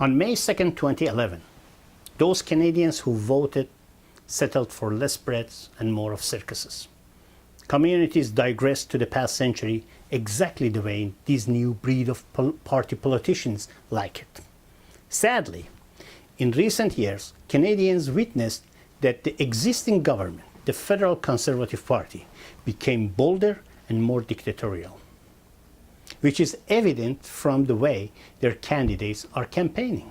On May 2nd, 2011, those Canadians who voted settled for less breads and more of circuses. Communities digressed to the past century exactly the way these new breed of party politicians like it. Sadly, in recent years, Canadians witnessed that the existing government, the Federal Conservative Party, became bolder and more dictatorial, which is evident from the way their candidates are campaigning.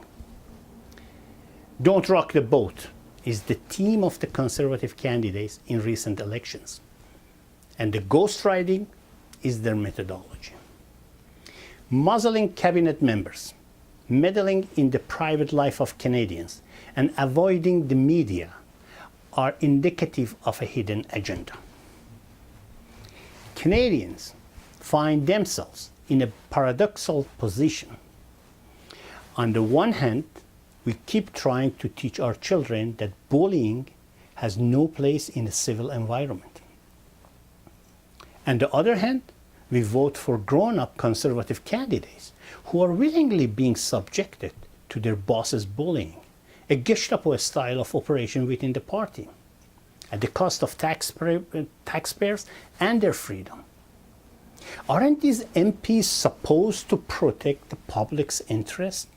Don't rock the boat is the theme of the Conservative candidates in recent elections, and the ghostwriting is their methodology. Muzzling cabinet members, meddling in the private life of Canadians, and avoiding the media are indicative of a hidden agenda. Canadians find themselves in a paradoxical position. On the one hand, we keep trying to teach our children that bullying has no place in a civil environment. On the other hand, we vote for grown-up conservative candidates who are willingly being subjected to their boss's bullying, a Gestapo style of operation within the party, at the cost of taxpayers and their freedom. Aren't these MPs supposed to protect the public's interest?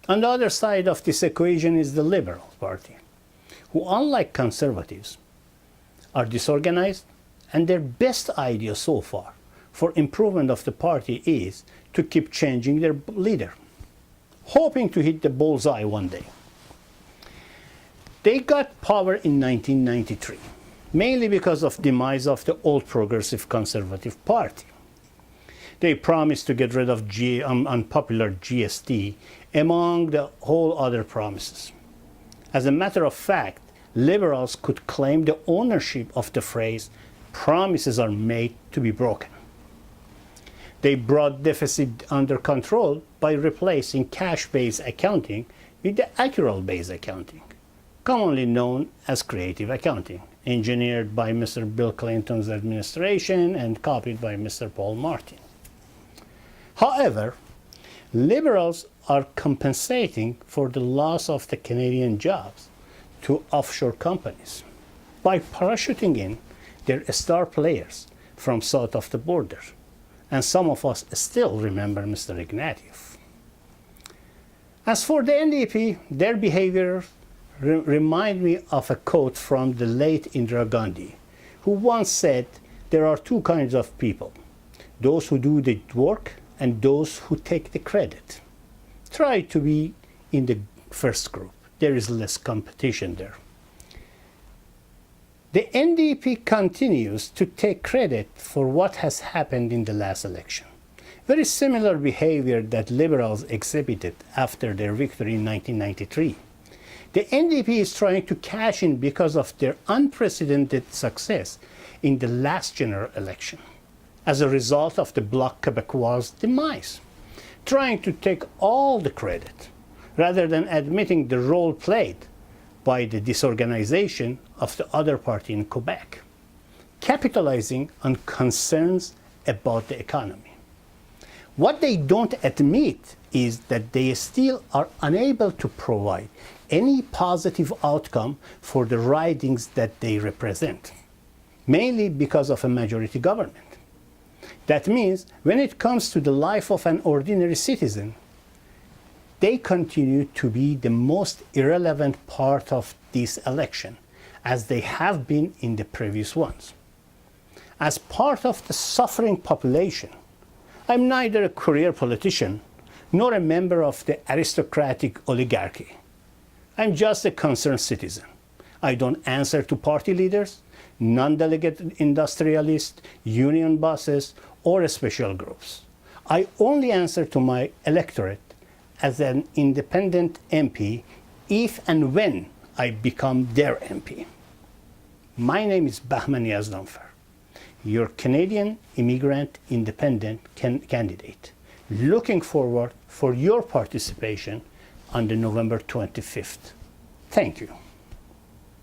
On the other side of this equation is the Liberal Party, who, unlike conservatives, are disorganized, and their best idea so far for improvement of the party is to keep changing their leader, hoping to hit the bullseye one day. They got power in 1993, mainly because of the demise of the old Progressive Conservative Party. They promised to get rid of unpopular GST, among the whole other promises. As a matter of fact, liberals could claim the ownership of the phrase, "promises are made to be broken." They brought deficit under control by replacing cash-based accounting with the accrual-based accounting, commonly known as creative accounting, engineered by Mr. Bill Clinton's administration and copied by Mr. Paul Martin. However, liberals are compensating for the loss of the Canadian jobs to offshore companies by parachuting in their star players from south of the border. And some of us still remember Mr. Ignatieff. As for the NDP, their behavior remind me of a quote from the late Indira Gandhi, who once said, "There are two kinds of people, those who do the work and those who take the credit. Try to be in the first group. There is less competition there." The NDP continues to take credit for what has happened in the last election. Very similar behavior that liberals exhibited after their victory in 1993. The NDP is trying to cash in because of their unprecedented success in the last general election, as a result of the Bloc Québécois' demise, trying to take all the credit, rather than admitting the role played by the disorganization of the other party in Quebec, capitalizing on concerns about the economy. What they don't admit is that they still are unable to provide any positive outcome for the ridings that they represent, mainly because of a majority government. That means when it comes to the life of an ordinary citizen, they continue to be the most irrelevant part of this election, as they have been in the previous ones. As part of the suffering population, I'm neither a career politician nor a member of the aristocratic oligarchy. I'm just a concerned citizen. I don't answer to party leaders, non-delegate industrialists, union bosses, or special groups. I only answer to my electorate as an independent MP if and when I become their MP. My name is Bahman Yazdanfer, your Canadian immigrant independent candidate, looking forward for your participation on the November 25th. Thank you.